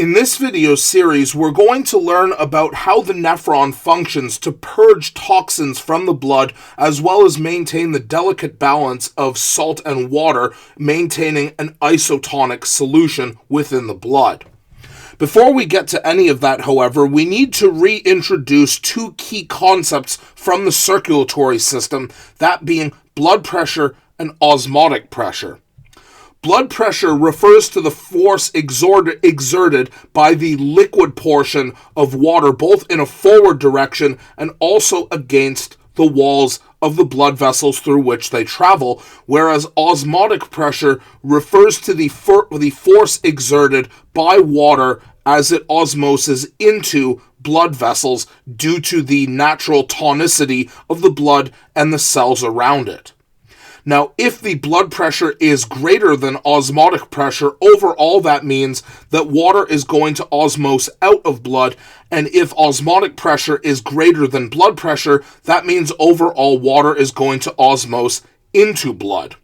In this video series, we're going to learn about how the nephron functions to purge toxins from the blood, as well as maintain the delicate balance of salt and water, maintaining an isotonic solution within the blood. Before we get to any of that, however, we need to reintroduce two key concepts from the circulatory system, that being blood pressure and osmotic pressure. Blood pressure refers to the force exerted by the liquid portion of water, both in a forward direction and also against the walls of the blood vessels through which they travel, whereas osmotic pressure refers to the force exerted by water as it osmoses into blood vessels due to the natural tonicity of the blood and the cells around it. Now, if the blood pressure is greater than osmotic pressure, overall that means that water is going to osmose out of blood, and if osmotic pressure is greater than blood pressure, that means overall water is going to osmose into blood.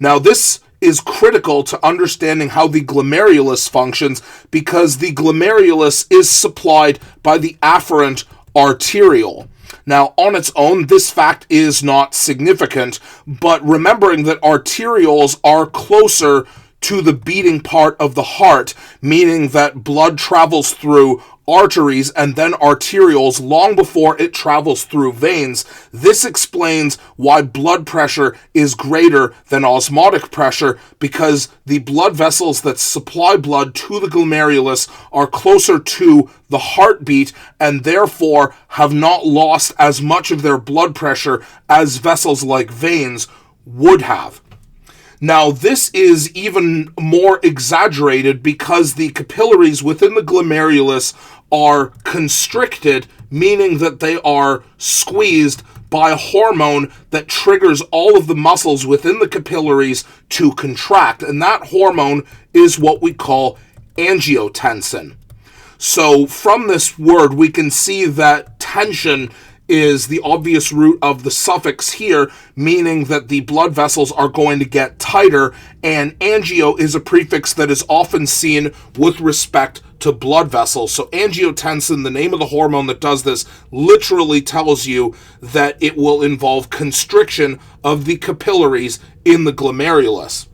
Now, this is critical to understanding how the glomerulus functions, because the glomerulus is supplied by the afferent arteriole. Now, on its own, this fact is not significant, but remembering that arterioles are closer to the beating part of the heart, meaning that blood travels through arteries and then arterioles long before it travels through veins. This explains why blood pressure is greater than osmotic pressure, because the blood vessels that supply blood to the glomerulus are closer to the heartbeat and therefore have not lost as much of their blood pressure as vessels like veins would have. Now, this is even more exaggerated because the capillaries within the glomerulus are constricted, meaning that they are squeezed by a hormone that triggers all of the muscles within the capillaries to contract, and that hormone is what we call angiotensin. So from this word, we can see that tension is the obvious root of the suffix here, meaning that the blood vessels are going to get tighter, and angio is a prefix that is often seen with respect to blood vessels. So angiotensin, the name of the hormone that does this, literally tells you that it will involve constriction of the capillaries in the glomerulus.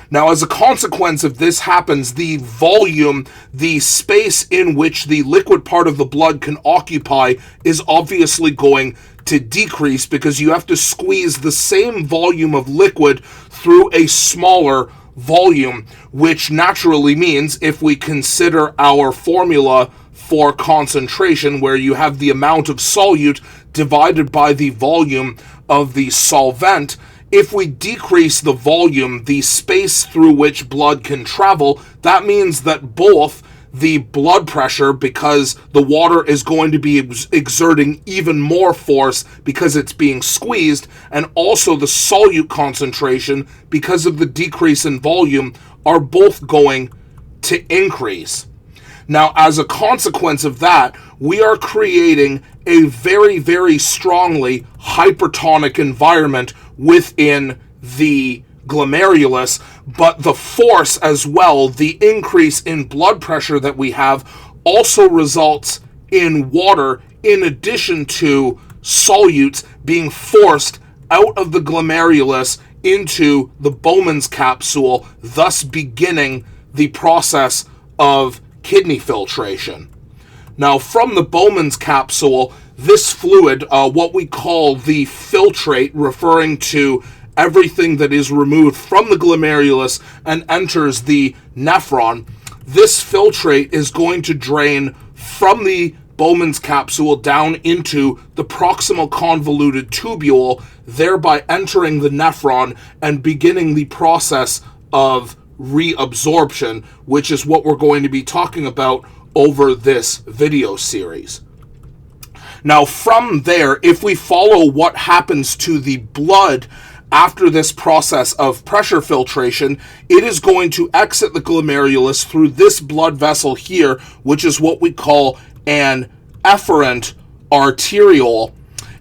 Now, as a consequence of this happens, the volume, the space in which the liquid part of the blood can occupy, is obviously going to decrease because you have to squeeze the same volume of liquid through a smaller volume, which naturally means, if we consider our formula for concentration, where you have the amount of solute divided by the volume of the solvent, if we decrease the volume, the space through which blood can travel, that means that both the blood pressure, because the water is going to be exerting even more force because it's being squeezed, and also the solute concentration, because of the decrease in volume, are both going to increase. Now, as a consequence of that, we are creating a very, very strongly hypertonic environment within the glomerulus, but the force as well, the increase in blood pressure that we have, also results in water, in addition to solutes, being forced out of the glomerulus into the Bowman's capsule, thus beginning the process of kidney filtration. Now, from the Bowman's capsule, this fluid, what we call the filtrate, referring to everything that is removed from the glomerulus and enters the nephron, this filtrate is going to drain from the Bowman's capsule down into the proximal convoluted tubule, thereby entering the nephron and beginning the process of reabsorption, which is what we're going to be talking about over this video series. Now, from there, if we follow what happens to the blood after this process of pressure filtration, it is going to exit the glomerulus through this blood vessel here, which is what we call an efferent arteriole.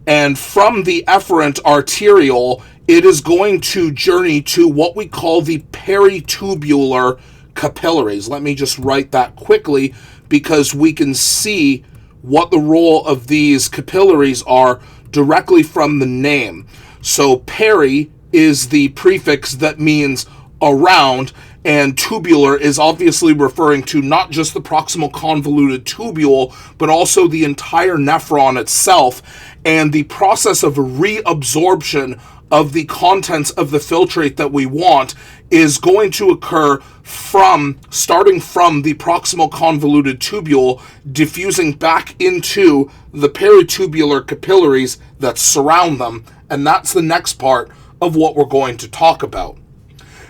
And from the efferent arteriole, it is going to journey to what we call the peritubular capillaries. Let me just write that quickly because we can see what the role of these capillaries are directly from the name. So peri is the prefix that means around, and tubular is obviously referring to not just the proximal convoluted tubule, but also the entire nephron itself, and the process of reabsorption of the contents of the filtrate that we want is going to occur starting from the proximal convoluted tubule, diffusing back into the peritubular capillaries that surround them, and that's the next part of what we're going to talk about.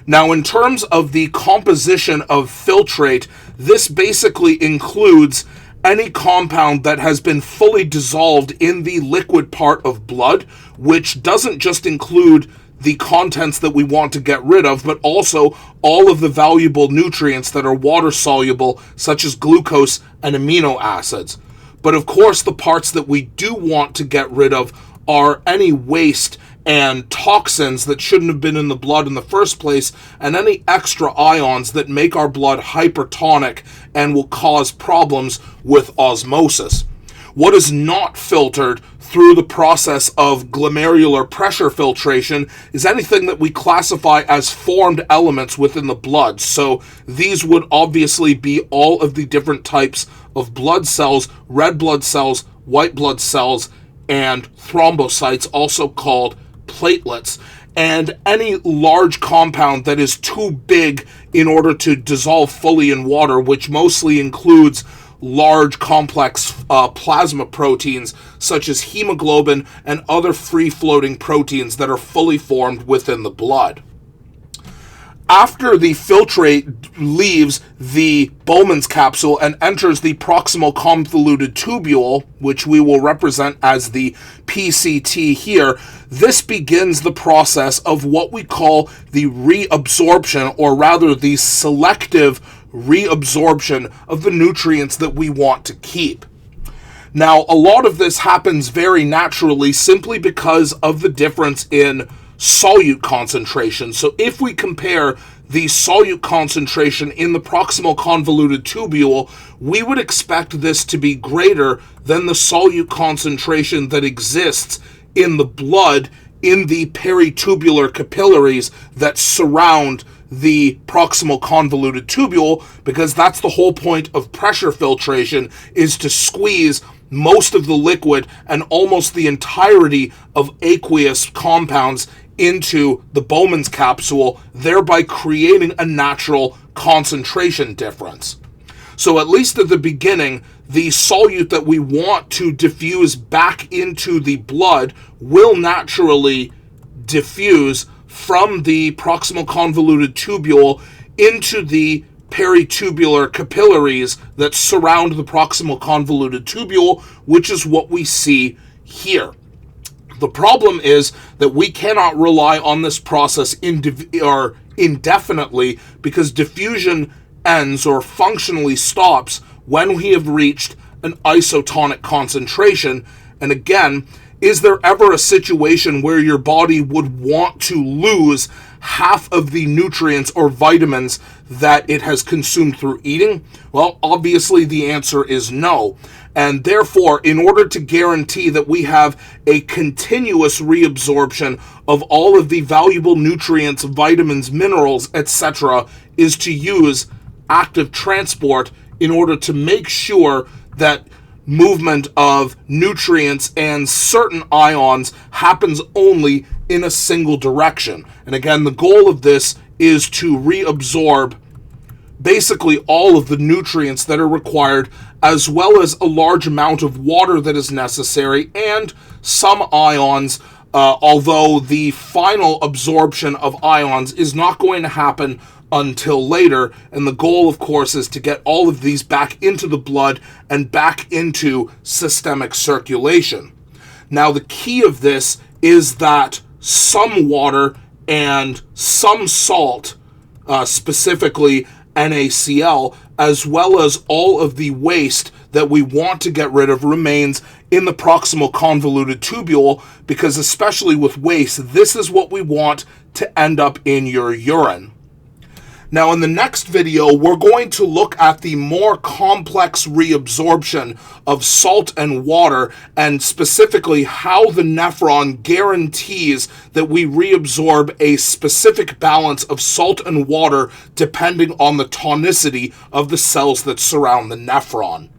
Now, in terms of the composition of filtrate, this basically includes any compound that has been fully dissolved in the liquid part of blood, which doesn't just include the contents that we want to get rid of, but also all of the valuable nutrients that are water soluble, such as glucose and amino acids. But of course, the parts that we do want to get rid of are any waste and toxins that shouldn't have been in the blood in the first place, and any extra ions that make our blood hypertonic and will cause problems with osmosis. What is not filtered through the process of glomerular pressure filtration is anything that we classify as formed elements within the blood. So these would obviously be all of the different types of blood cells, red blood cells, white blood cells, and thrombocytes, also called platelets, and any large compound that is too big in order to dissolve fully in water, which mostly includes large complex plasma proteins such as hemoglobin and other free-floating proteins that are fully formed within the blood. After the filtrate leaves the Bowman's capsule and enters the proximal convoluted tubule, which we will represent as the PCT here, this begins the process of what we call the reabsorption, or rather the selective reabsorption of the nutrients that we want to keep. Now, a lot of this happens very naturally simply because of the difference in solute concentration. So if we compare the solute concentration in the proximal convoluted tubule, we would expect this to be greater than the solute concentration that exists in the blood in the peritubular capillaries that surround the proximal convoluted tubule, because that's the whole point of pressure filtration, is to squeeze most of the liquid and almost the entirety of aqueous compounds into the Bowman's capsule, thereby creating a natural concentration difference. So at least at the beginning, the solute that we want to diffuse back into the blood will naturally diffuse from the proximal convoluted tubule into the peritubular capillaries that surround the proximal convoluted tubule, which is what we see here. The problem is that we cannot rely on this process indefinitely, because diffusion ends or functionally stops when we have reached an isotonic concentration. And again, is there ever a situation where your body would want to lose half of the nutrients or vitamins that it has consumed through eating? Well, obviously the answer is no. And therefore, in order to guarantee that we have a continuous reabsorption of all of the valuable nutrients, vitamins, minerals, etc., is to use active transport in order to make sure that movement of nutrients and certain ions happens only in a single direction. And again, the goal of this is to reabsorb basically all of the nutrients that are required, as well as a large amount of water that is necessary, and some ions, although the final absorption of ions is not going to happen until later. And the goal, of course, is to get all of these back into the blood and back into systemic circulation. Now, the key of this is that some water and some salt, specifically NaCl, as well as all of the waste that we want to get rid of, remains in the proximal convoluted tubule, because especially with waste, this is what we want to end up in your urine. Now, in the next video, we're going to look at the more complex reabsorption of salt and water, and specifically how the nephron guarantees that we reabsorb a specific balance of salt and water depending on the tonicity of the cells that surround the nephron.